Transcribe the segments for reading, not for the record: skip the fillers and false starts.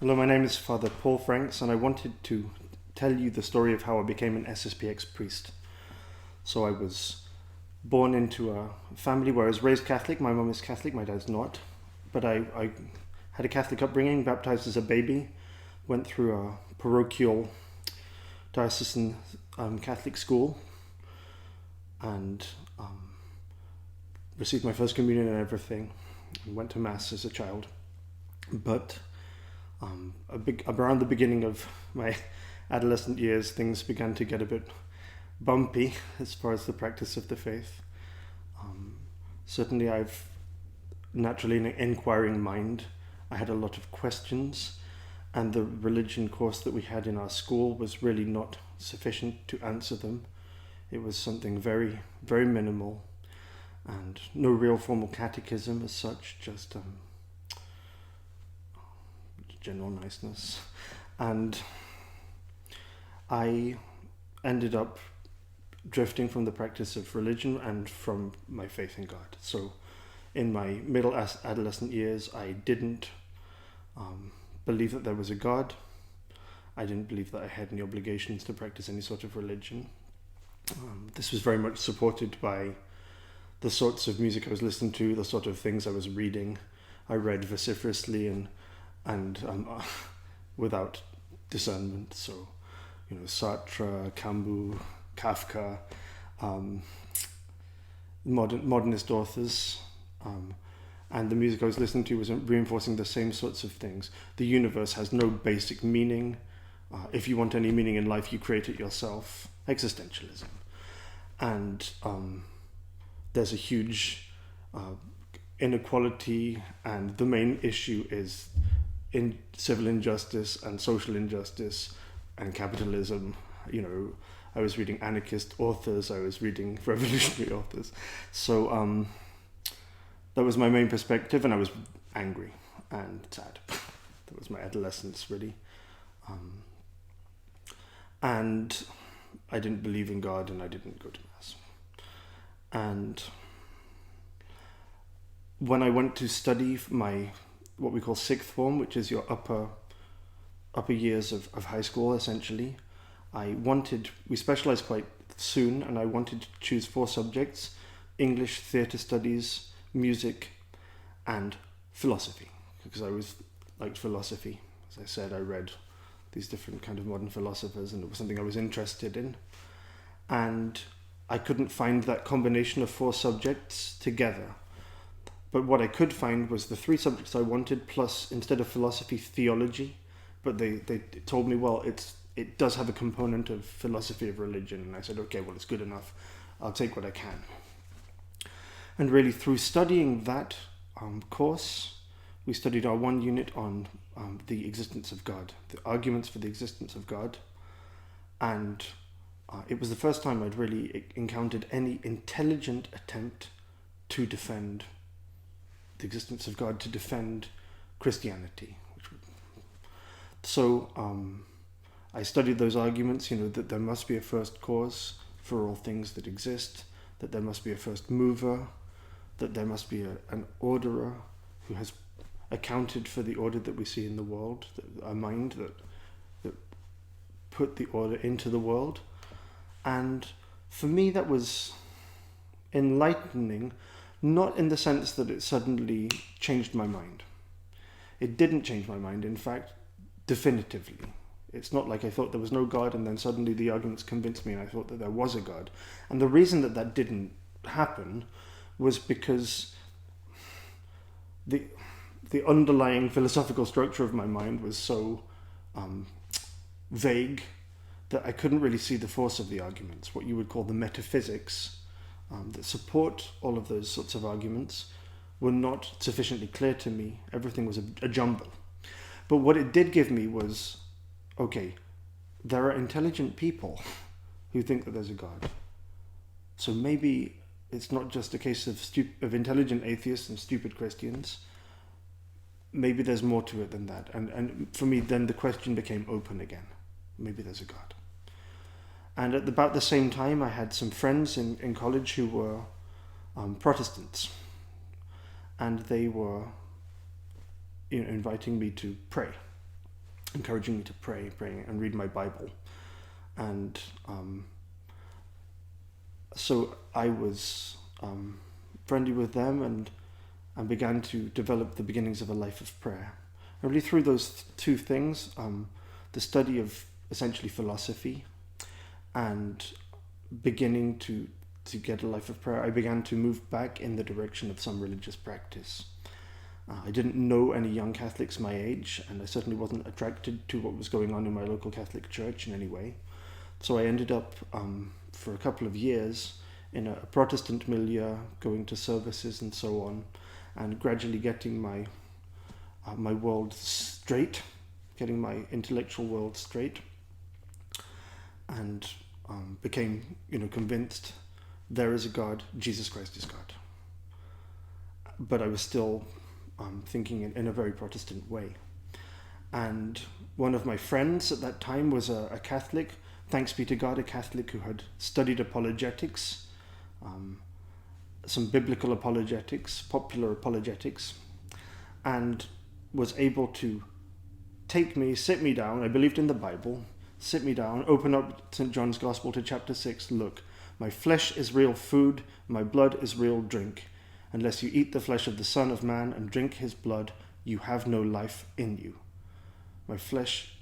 Hello, my name is Father Paul Franks, and I wanted to tell you the story of how I became an SSPX priest. So I was born into a family where I was raised Catholic. My mum is Catholic, my dad's not. But I had a Catholic upbringing, baptized as a baby, went through a parochial diocesan Catholic school, and received my first communion and everything, and went to Mass as a child. But around the beginning of my adolescent years, things began to get a bit bumpy as far as the practice of the faith. Certainly I've naturally an inquiring mind. I had a lot of questions, and the religion course that we had in our school was really not sufficient to answer them. It was something very, very minimal, and no real formal catechism as such, just general niceness. And I ended up drifting from the practice of religion and from my faith in God. So in my middle adolescent years, I didn't believe that there was a God. I didn't believe that I had any obligations to practice any sort of religion. This was very much supported by the sorts of music I was listening to, the sort of things I was reading. I read vociferously and without discernment. So, Sartre, Camus, Kafka, modernist authors, and the music I was listening to was reinforcing the same sorts of things. The universe has no basic meaning. If you want any meaning in life, you create it yourself. Existentialism. And there's a huge inequality, and the main issue is in civil injustice and social injustice and capitalism. I was reading anarchist authors, I was reading revolutionary authors. So that was my main perspective, and I was angry and sad. That was my adolescence, really. And I didn't believe in God, and I didn't go to Mass. And when I went to study my what we call sixth form, which is your upper years of high school, essentially, we specialized quite soon, and I wanted to choose 4 subjects: English, theatre studies, music, and philosophy, because I always liked philosophy. As I said, I read these different kind of modern philosophers, and it was something I was interested in. And I couldn't find that combination of 4 subjects together. But what I could find was the 3 subjects I wanted, plus, instead of philosophy, theology. But they told me, well, it does have a component of philosophy of religion. And I said, okay, well, it's good enough. I'll take what I can. And really, through studying that course, we studied our 1 unit on the existence of God, the arguments for the existence of God. And it was the first time I'd really encountered any intelligent attempt to defend the existence of God, to defend Christianity. So I studied those arguments, that there must be a first cause for all things that exist, that there must be a first mover, that there must be an orderer who has accounted for the order that we see in the world, a mind that put the order into the world. And for me that was enlightening, not in the sense that it suddenly changed my mind. It didn't change my mind, in fact, definitively. It's not like I thought there was no God and then suddenly the arguments convinced me and I thought that there was a God. And the reason that didn't happen was because the underlying philosophical structure of my mind was so vague that I couldn't really see the force of the arguments, what you would call the metaphysics that support all of those sorts of arguments were not sufficiently clear to me. Everything was a jumble. But what it did give me was, okay, there are intelligent people who think that there's a God. So maybe it's not just a case of intelligent atheists and stupid Christians. Maybe there's more to it than that. And for me, then the question became open again. Maybe there's a God. And at about the same time, I had some friends in college who were Protestants. And they were inviting me to pray. encouraging me to pray and read my Bible. And so I was friendly with them and began to develop the beginnings of a life of prayer. And really through those two things, the study of essentially philosophy and beginning to get a life of prayer, I began to move back in the direction of some religious practice. I didn't know any young Catholics my age, and I certainly wasn't attracted to what was going on in my local Catholic church in any way. So I ended up, for a couple of years, in a Protestant milieu, going to services and so on, and gradually getting my world straight, getting my intellectual world straight, and became, convinced there is a God, Jesus Christ is God. But I was still thinking in a very Protestant way. And one of my friends at that time was a Catholic, thanks be to God, a Catholic who had studied apologetics, some biblical apologetics, popular apologetics, and was able to take me, sit me down. I believed in the Bible. Sit me down, open up St. John's Gospel to chapter 6. Look, my flesh is real food, my blood is real drink. Unless you eat the flesh of the Son of Man and drink his blood, you have no life in you. My flesh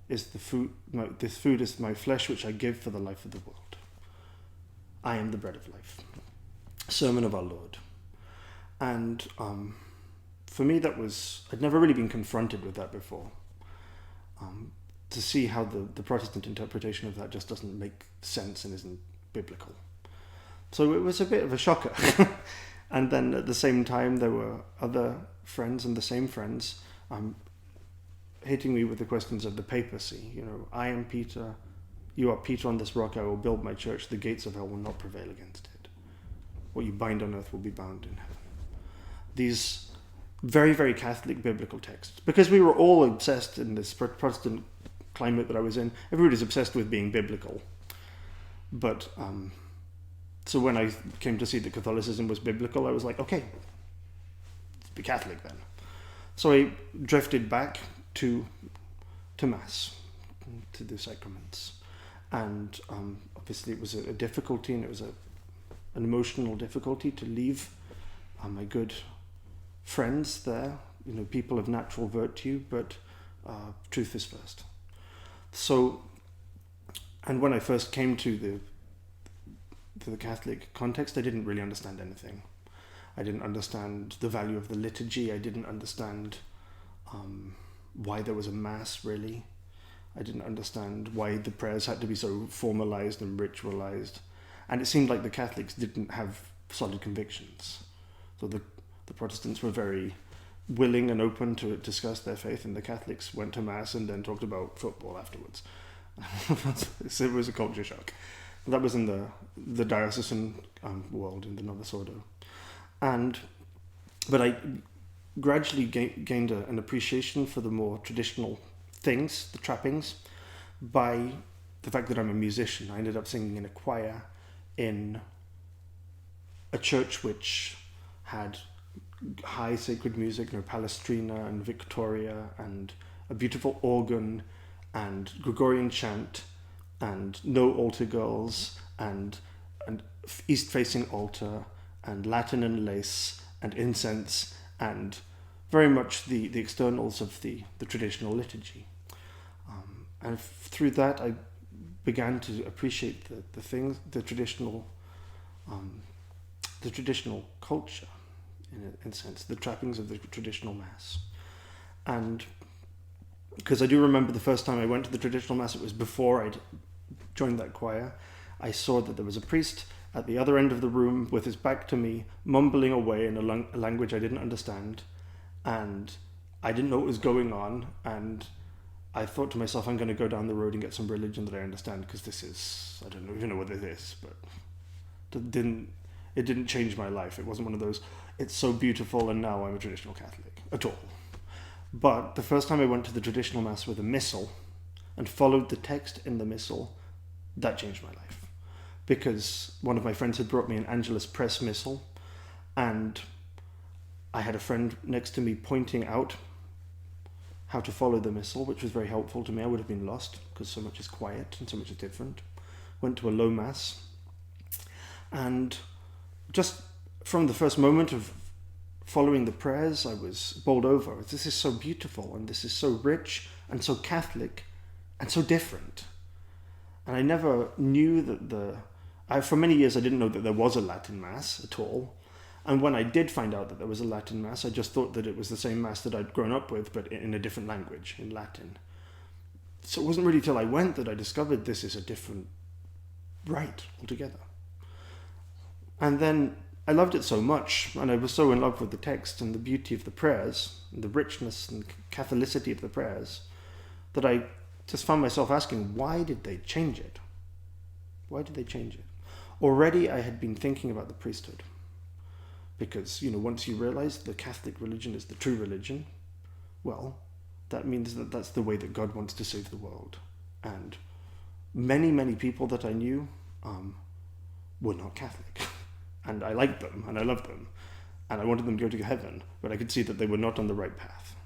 is the food, this food is my flesh which I give for the life of the world. I am the bread of life. Sermon of our Lord. And for me I'd never really been confronted with that before. To see how the Protestant interpretation of that just doesn't make sense and isn't biblical. So it was a bit of a shocker. And then at the same time, there were other friends and the same friends hitting me with the questions of the papacy. I am Peter, you are Peter, on this rock I will build my church, the gates of hell will not prevail against it. What you bind on earth will be bound in heaven. These very, very Catholic biblical texts. Because we were all obsessed in this Protestant climate that I was in. Everybody's obsessed with being biblical. But so when I came to see that Catholicism was biblical, I was like, okay, let's be Catholic then. So I drifted back to Mass, to the sacraments. And obviously it was a difficulty, and it was an emotional difficulty to leave my good friends there, people of natural virtue, but truth is first. So, and when I first came to the Catholic context, I didn't really understand anything. I didn't understand the value of the liturgy. I didn't understand why there was a Mass, really. I didn't understand why the prayers had to be so formalized and ritualized. And it seemed like the Catholics didn't have solid convictions. So the Protestants were very willing and open to discuss their faith, and the Catholics went to Mass and then talked about football afterwards. So it was a culture shock. That was in the diocesan world, in the novice order. But I gradually gained an appreciation for the more traditional things, the trappings, by the fact that I'm a musician. I ended up singing in a choir in a church which had high sacred music, Palestrina and Victoria, and a beautiful organ, and Gregorian chant, and no altar girls, and an east-facing altar, and Latin and lace, and incense, and very much the externals of the traditional liturgy. And through that, I began to appreciate the things, the traditional culture, in a sense, the trappings of the traditional Mass. And because I do remember the first time I went to the traditional Mass, it was before I'd joined that choir. I saw that there was a priest at the other end of the room with his back to me, mumbling away in a language I didn't understand, and I didn't know what was going on, and I thought to myself, I'm going to go down the road and get some religion that I understand, because this is, I don't even know what it is, but it didn't change my life. It wasn't one of those, it's so beautiful and now I'm a traditional Catholic, at all. But the first time I went to the traditional Mass with a Missal and followed the text in the Missal, that changed my life. Because one of my friends had brought me an Angelus Press Missal, and I had a friend next to me pointing out how to follow the Missal, which was very helpful to me. I would have been lost because so much is quiet and so much is different. Went to a low mass, and just from the first moment of following the prayers, I was bowled over. This is so beautiful, and this is so rich and so Catholic and so different. And I never knew that for many years I didn't know that there was a Latin Mass at all. And when I did find out that there was a Latin Mass, I just thought that it was the same Mass that I'd grown up with, but in a different language, in Latin. So it wasn't really till I went that I discovered this is a different rite altogether. And then I loved it so much, and I was so in love with the text and the beauty of the prayers, and the richness and Catholicity of the prayers, that I just found myself asking, why did they change it? Why did they change it? Already I had been thinking about the priesthood. Because, once you realize the Catholic religion is the true religion, well, that means that that's the way that God wants to save the world. And many, many people that I knew were not Catholic. And I liked them, and I loved them. And I wanted them to go to heaven, but I could see that they were not on the right path.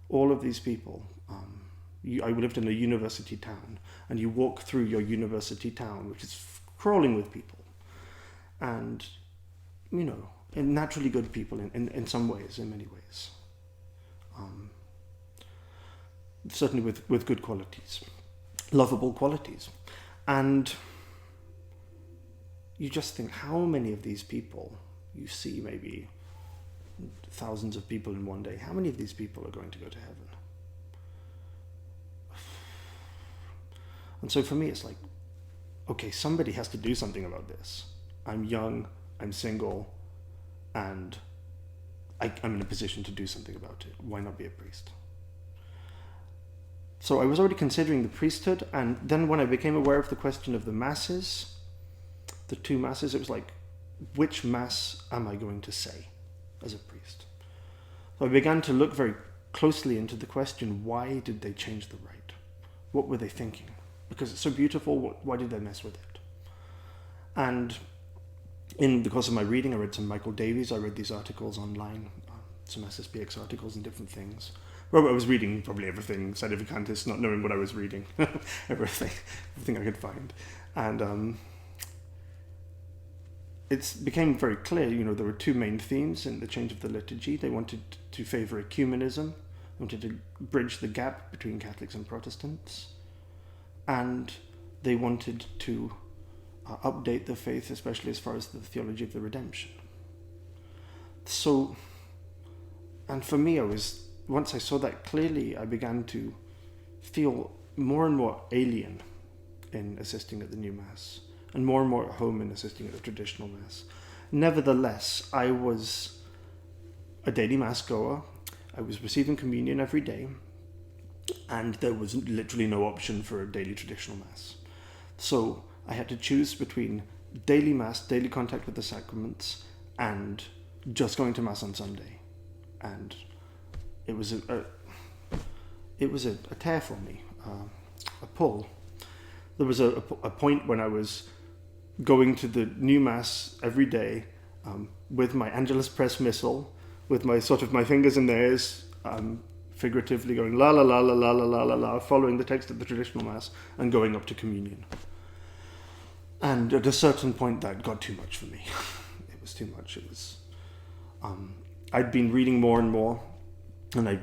All of these people, I lived in a university town, and you walk through your university town, which is crawling with people. And and naturally good people in some ways, in many ways. Certainly with good qualities, lovable qualities. And you just think, how many of these people, you see maybe thousands of people in one day, how many of these people are going to go to heaven? And so for me, it's like, okay, somebody has to do something about this. I'm young, I'm single, and I'm in a position to do something about it. Why not be a priest? So I was already considering the priesthood, and then when I became aware of the question of the masses, the two masses, it was like, which mass am I going to say as a priest? So I began to look very closely into the question, why did they change the rite? What were they thinking? Because it's so beautiful, why did they mess with it? And in the course of my reading, I read some Michael Davies. I read these articles online, some SSPX articles and different things. Well, I was reading probably everything, Sedevacantist, not knowing what I was reading. everything I could find. And it became very clear, there were two main themes in the change of the liturgy. They wanted to favour ecumenism, wanted to bridge the gap between Catholics and Protestants, and they wanted to update the faith, especially as far as the theology of the redemption. So, and for me, once I saw that clearly, I began to feel more and more alien in assisting at the new Mass, and more at home in assisting at the traditional Mass. Nevertheless, I was a daily Mass goer. I was receiving communion every day, and there was literally no option for a daily traditional Mass. So I had to choose between daily Mass, daily contact with the sacraments, and just going to Mass on Sunday. And it was a tear for me, a pull. There was a point when I was going to the new Mass every day with my Angelus Press Missal, with my fingers in the ears, figuratively going la la la la la la la la, following the text of the traditional Mass, and going up to communion. And at a certain point, that got too much for me. It was too much. It was. I'd been reading more and more, and I'd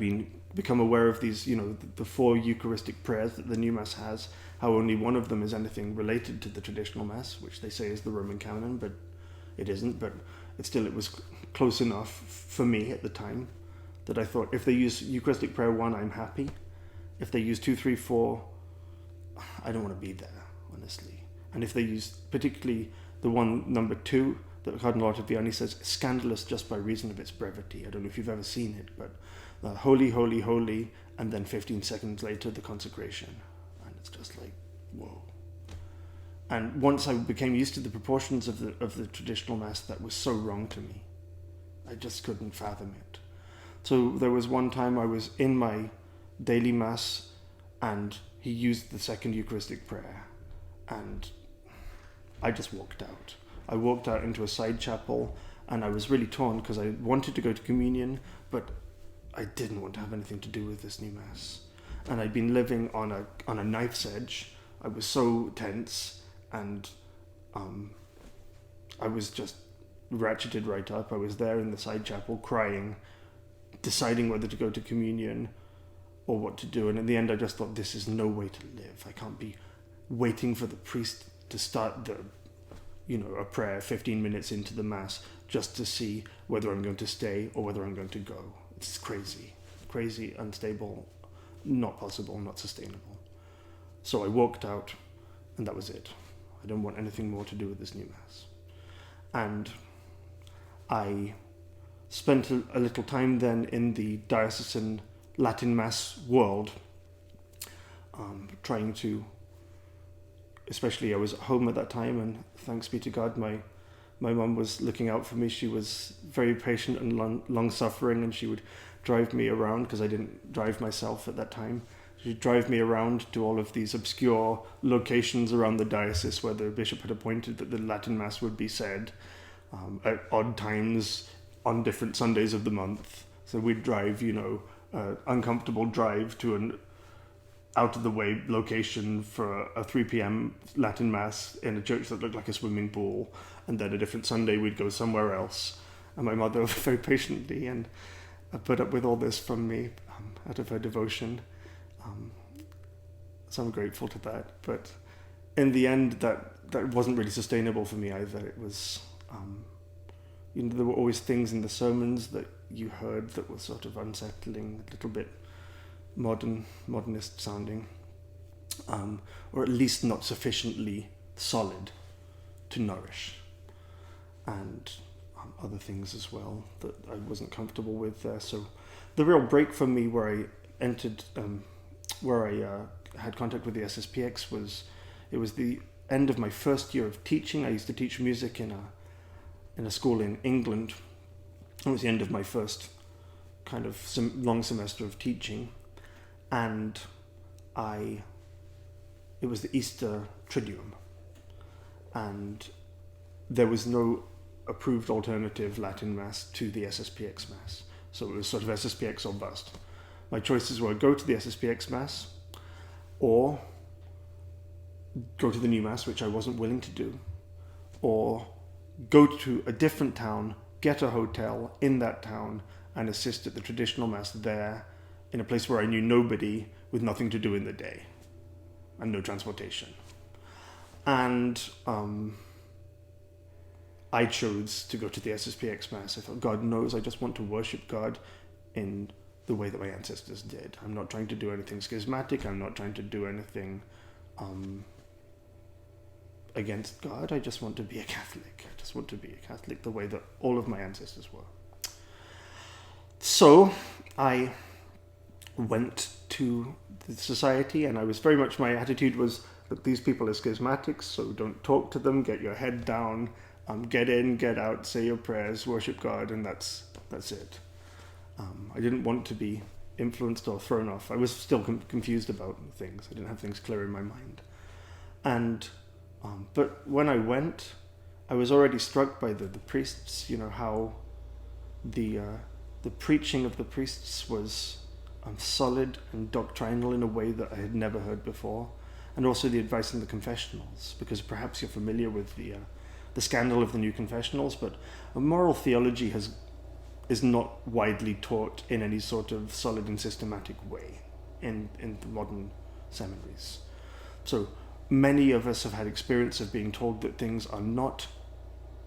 become aware of these, the four Eucharistic prayers that the new Mass has. How only one of them is anything related to the traditional Mass, which they say is the Roman canon, but it isn't. But it was close enough for me at the time that I thought, if they use Eucharistic prayer 1, I'm happy. If they use 2, 3, 4, I don't want to be there, honestly. And if they use particularly the one number 2 that Cardinal Ottaviani says, scandalous just by reason of its brevity. I don't know if you've ever seen it, but holy, holy, holy, and then 15 seconds later the consecration. And it's just like, whoa. And once I became used to the proportions of the traditional Mass, that was so wrong to me. I just couldn't fathom it. So there was one time I was in my daily Mass, and he used the second Eucharistic prayer, and I just walked out. I walked out into a side chapel, and I was really torn because I wanted to go to communion, but I didn't want to have anything to do with this new mass. And I'd been living on a knife's edge. I was so tense, and I was just ratcheted right up. I was there in the side chapel crying, deciding whether to go to communion or what to do. And in the end, I just thought, this is no way to live. I can't be waiting for the priest to start a prayer 15 minutes into the mass just to see whether I'm going to stay or whether I'm going to go. It's crazy, unstable, not possible, not sustainable. So I walked out, and that was it. I don't want anything more to do with this new mass. And I spent a little time then in the diocesan Latin Mass world, trying to, especially I was at home at that time, and thanks be to God, my mum was looking out for me. She was very patient and long-suffering, and she would drive me around, because I didn't drive myself at that time. She'd drive me around to all of these obscure locations around the diocese where the bishop had appointed that the Latin Mass would be said at odd times on different Sundays of the month. So we'd drive, uncomfortable drive to an out-of-the-way location for a 3 p.m. Latin Mass in a church that looked like a swimming pool, and then a different Sunday we'd go somewhere else. And my mother very patiently and put up with all this from me out of her devotion. So I'm grateful to that. But in the end, that wasn't really sustainable for me either. It was, there were always things in the sermons that you heard that were sort of unsettling, a little bit modernist sounding, or at least not sufficiently solid to nourish, and other things as well that I wasn't comfortable with there. So the real break for me where I entered, where I had contact with the SSPX was the end of my first year of teaching. I used to teach music in a school in England. It was the end of my first kind of long semester of teaching, and it was the Easter Triduum, and there was no approved alternative Latin Mass to the SSPX Mass. So it was sort of SSPX or bust. My choices were go to the SSPX Mass or go to the new Mass, which I wasn't willing to do, or go to a different town, get a hotel in that town, and assist at the traditional Mass there in a place where I knew nobody, with nothing to do in the day and no transportation. And I chose to go to the SSPX Mass. I thought, God knows, I just want to worship God in the way that my ancestors did. I'm not trying to do anything schismatic. I'm not trying to do anything against God. I just want to be a Catholic. I just want to be a Catholic the way that all of my ancestors were. So I went to the society, and I was very much, my attitude was that these people are schismatics, so don't talk to them, get your head down, get in, get out, say your prayers, worship God, and that's it. I didn't want to be influenced or thrown off. I was still confused about things. I didn't have things clear in my mind. And but when I went, I was already struck by the priests, how the preaching of the priests was solid and doctrinal in a way that I had never heard before, and also the advice in the confessionals, because perhaps you're familiar with the scandal of the new confessionals, but a moral theology is not widely taught in any sort of solid and systematic way in the modern seminaries. So many of us have had experience of being told that things are not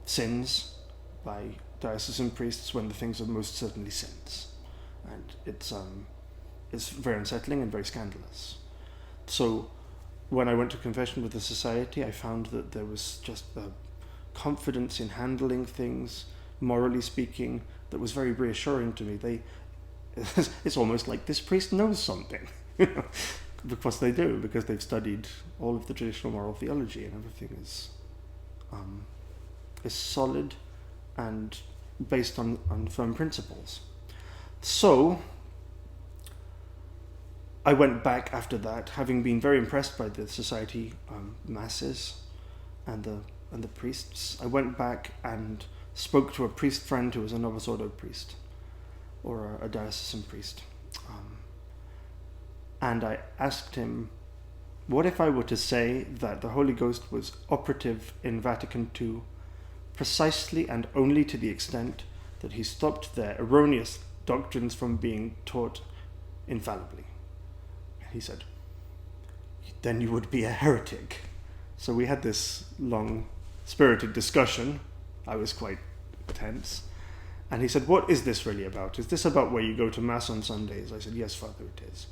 sins by diocesan priests when the things are most certainly sins, and it's very unsettling and very scandalous. So when I went to confession with the society, I found that there was just a confidence in handling things, morally speaking, that was very reassuring to me. It's almost like this priest knows something, because they do, because they've studied all of the traditional moral theology, and everything is solid and based on firm principles. So I went back after that, having been very impressed by the society masses and the priests. I went back and spoke to a priest friend who was a Novus Ordo priest, or a diocesan priest. And I asked him, what if I were to say that the Holy Ghost was operative in Vatican II precisely and only to the extent that he stopped their erroneous doctrines from being taught infallibly? And he said, then you would be a heretic. So we had this long, spirited discussion. I was quite tense. And he said, what is this really about? Is this about where you go to Mass on Sundays? I said, yes, Father, it is.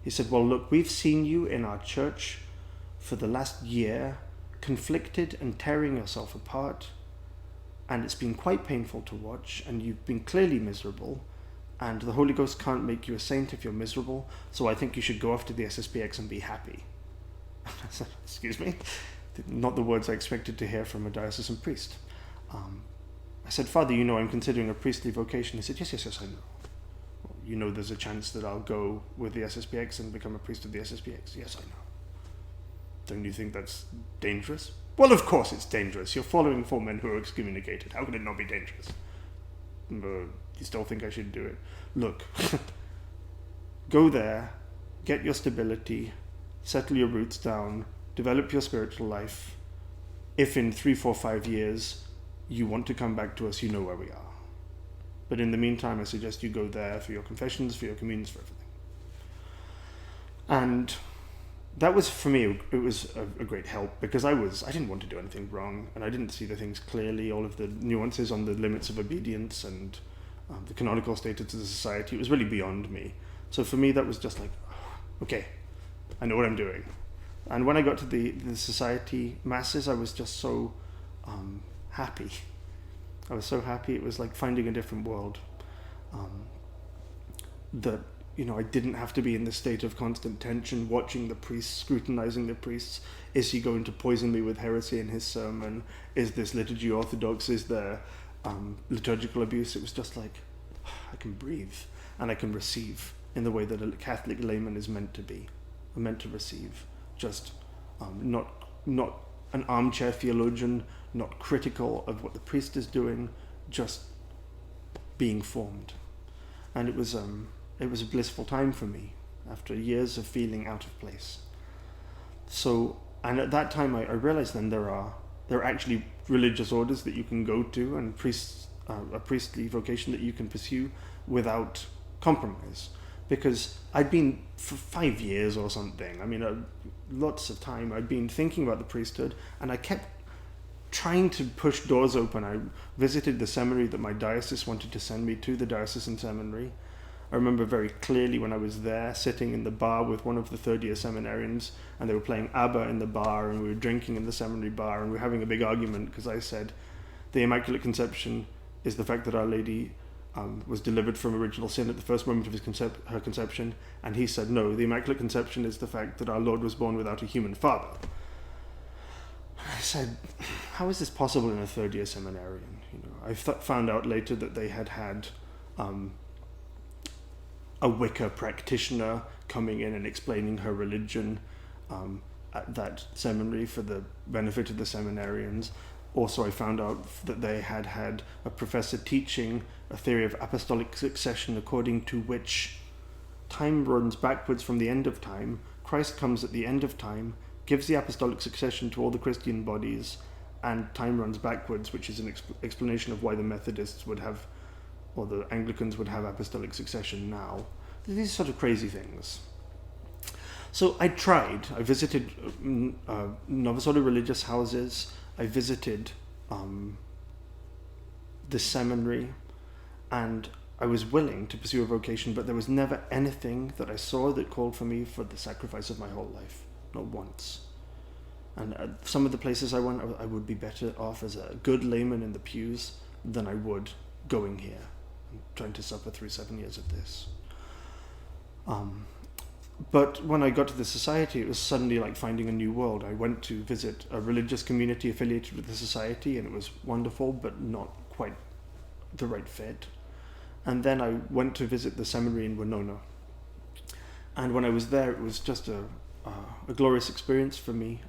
He said, well, look, we've seen you in our church for the last year, conflicted and tearing yourself apart, and it's been quite painful to watch, and you've been clearly miserable, and the Holy Ghost can't make you a saint if you're miserable, so I think you should go off to the SSPX and be happy. I said, excuse me? Not the words I expected to hear from a diocesan priest. I said, Father, you know I'm considering a priestly vocation. He said, yes, I know. Well, you know there's a chance that I'll go with the SSPX and become a priest of the SSPX. Yes, I know. Don't you think that's dangerous? Well, of course it's dangerous. You're following 4 men who are excommunicated. How could it not be dangerous? But you still think I should do it? Look, go there, get your stability, settle your roots down, develop your spiritual life. If in 3, 4, 5 years you want to come back to us, you know where we are. But in the meantime, I suggest you go there for your confessions, for your communions, for everything. And that was, for me, it was a great help, because I didn't want to do anything wrong, and I didn't see the things clearly, all of the nuances on the limits of obedience and the canonical status of the society. It was really beyond me. So for me, that was just like, okay, I know what I'm doing. And when I got to the society masses, I was just so happy. I was so happy. It was like finding a different world. That, I didn't have to be in this state of constant tension, watching the priests, scrutinizing the priests. Is he going to poison me with heresy in his sermon? Is this liturgy orthodox? Is there liturgical abuse? It was just like, I can breathe and I can receive in the way that a Catholic layman is meant to be, meant to receive. Just not an armchair theologian, not critical of what the priest is doing, just being formed. And it was a blissful time for me after years of feeling out of place. So, and at that time I realized then there are actually religious orders that you can go to, and a priestly vocation that you can pursue without compromise. Because I'd been, for 5 years or something, lots of time, I'd been thinking about the priesthood, and I kept trying to push doors open. I visited the seminary that my diocese wanted to send me to, the diocesan seminary. I remember very clearly when I was there, sitting in the bar with one of the third-year seminarians, and they were playing ABBA in the bar, and we were drinking in the seminary bar, and we were having a big argument, because I said, the Immaculate Conception is the fact that Our Lady was delivered from original sin at the first moment of her conception, and he said, no, the Immaculate Conception is the fact that our Lord was born without a human father. I said, how is this possible in a third-year seminarian? I found out later that they had a Wicca practitioner coming in and explaining her religion at that seminary for the benefit of the seminarians. Also, I found out that they had a professor teaching a theory of apostolic succession, according to which time runs backwards from the end of time. Christ comes at the end of time, gives the apostolic succession to all the Christian bodies, and time runs backwards, which is an explanation of why the Methodists would have, or the Anglicans would have apostolic succession now. These sort of crazy things. So I tried. I visited Novice Order religious houses. I visited the seminary, and I was willing to pursue a vocation, but there was never anything that I saw that called for me for the sacrifice of my whole life. Not once. And some of the places I went, I would be better off as a good layman in the pews than I would going here and trying to suffer through 7 years of this. But when I got to the society, it was suddenly like finding a new world. I went to visit a religious community affiliated with the society, and it was wonderful, but not quite the right fit. And then I went to visit the seminary in Winona. And when I was there, it was just a glorious experience for me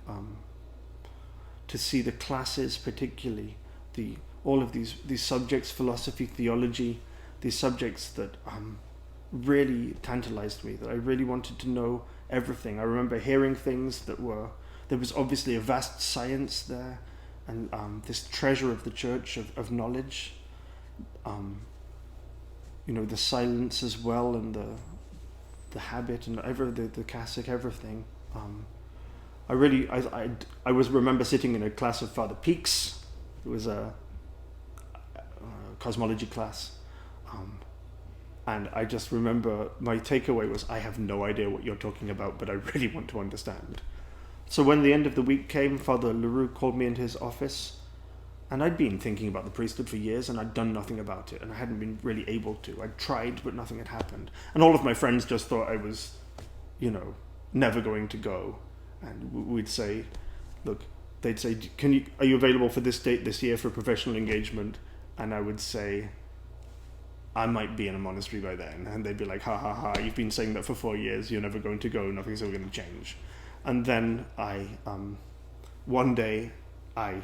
to see the classes, particularly all of these subjects, philosophy, theology, these subjects that really tantalized me, that I really wanted to know everything. I remember hearing things there was obviously a vast science there, and this treasure of the church of knowledge, the silence as well, and the habit, and the cassock, everything. I remember sitting in a class of Father Peaks. It was a cosmology class, and I just remember my takeaway was, I have no idea what you're talking about, but I really want to understand. So when the end of the week came, Father Leroux called me into his office, and I'd been thinking about the priesthood for years, and I'd done nothing about it, and I hadn't been really able to. I'd tried, but nothing had happened. And all of my friends just thought I was, never going to go. And we'd say, look, they'd say, are you available for this date this year for a professional engagement? And I would say, I might be in a monastery by then. And they'd be like, ha ha ha, you've been saying that for 4 years, you're never going to go, nothing's ever going to change. And then one day I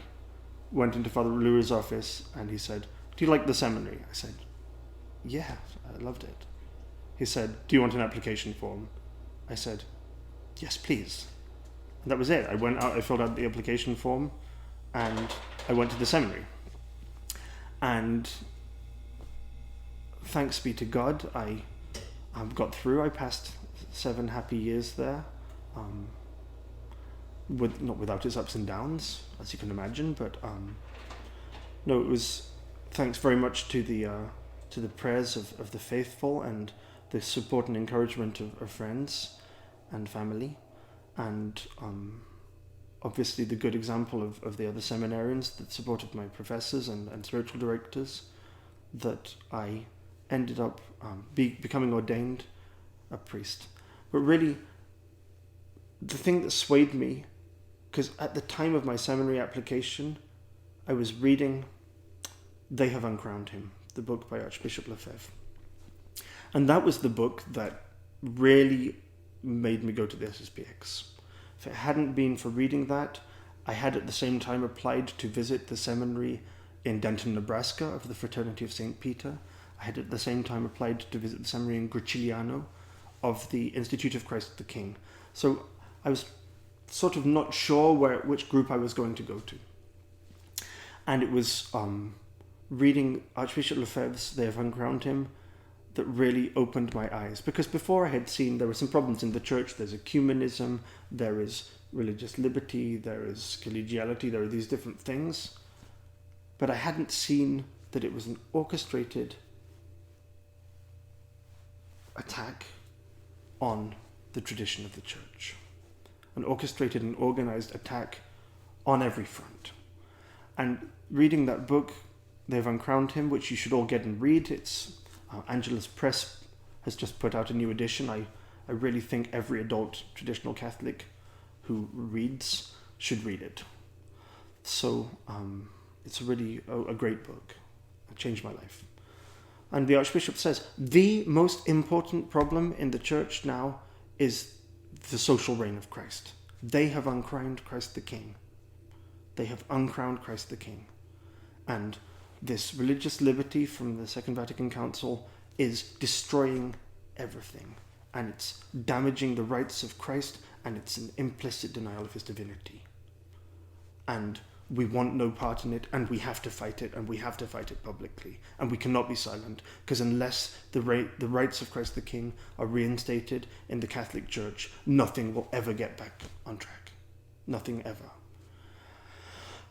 went into Father Leroux's office, and he said, do you like the seminary? I said, yeah, I loved it. He said, do you want an application form? I said, yes, please. And that was it. I went out, I filled out the application form, and I went to the seminary. And thanks be to God, I got through. I passed 7 happy years there, not without its ups and downs, as you can imagine. But no, it was thanks very much to the prayers of the faithful, and the support and encouragement of friends and family, and obviously the good example of the other seminarians, the support of my professors and spiritual directors, that I ended up becoming ordained a priest. But really, the thing that swayed me, because at the time of my seminary application, I was reading They Have Uncrowned Him, the book by Archbishop Lefebvre. And that was the book that really made me go to the SSPX. If it hadn't been for reading that, I had at the same time applied to visit the seminary in Denton, Nebraska, of the Fraternity of St. Peter. I had at the same time applied to visit the seminary in Griciliano of the Institute of Christ the King. So I was sort of not sure which group I was going to go to. And it was reading Archbishop Lefebvre's They Have Uncrowned Him that really opened my eyes. Because before I had seen there were some problems in the church. There's ecumenism, there is religious liberty, there is collegiality, there are these different things. But I hadn't seen that it was an orchestrated attack on the tradition of the church. An orchestrated and organized attack on every front. And reading that book, They've Uncrowned Him, which you should all get and read. It's Angelus Press has just put out a new edition. I really think every adult traditional Catholic who reads should read it. So it's really a great book. It changed my life. And the Archbishop says, the most important problem in the church now is the social reign of Christ. They have uncrowned Christ the King. They have uncrowned Christ the King. And this religious liberty from the Second Vatican Council is destroying everything. And it's damaging the rights of Christ, and it's an implicit denial of his divinity. And we want no part in it, and we have to fight it, and we have to fight it publicly. And we cannot be silent, because unless the rights of Christ the King are reinstated in the Catholic Church, nothing will ever get back on track. Nothing ever.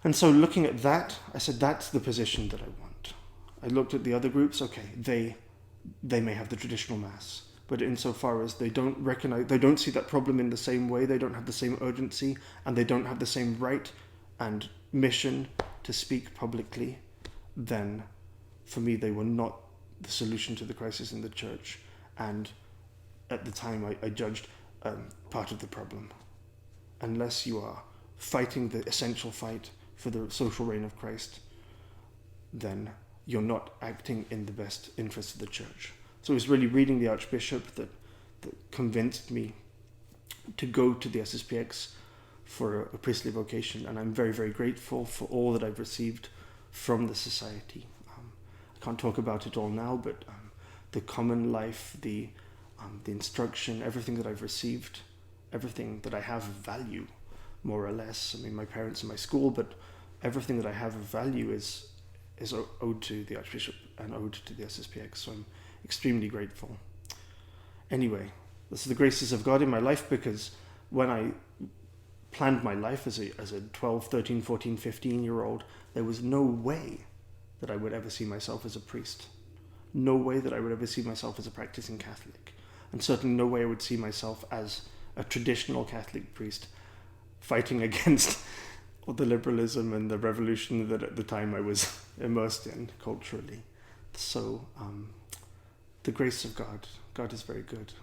And so looking at that, I said, that's the position that I want. I looked at the other groups, okay, they may have the traditional Mass, but insofar as they don't see that problem in the same way, they don't have the same urgency, and they don't have the same right and mission to speak publicly, then for me they were not the solution to the crisis in the church. And at the time I judged part of the problem. Unless you are fighting the essential fight for the social reign of Christ, then you're not acting in the best interest of the church. So it was really reading the Archbishop that convinced me to go to the SSPX for a priestly vocation, and I'm very, very grateful for all that I've received from the society. can't talk about it all now, but the common life, the instruction, everything that I've received, everything that I have of value, more or less. I mean, my parents and my school, but everything that I have of value is owed to the Archbishop and owed to the SSPX, so I'm extremely grateful. Anyway, this is the graces of God in my life, because when I planned my life as a 12, 13, 14, 15-year-old, there was no way that I would ever see myself as a priest. No way that I would ever see myself as a practicing Catholic. And certainly no way I would see myself as a traditional Catholic priest fighting against all the liberalism and the revolution that at the time I was immersed in culturally. So, the grace of God. God is very good.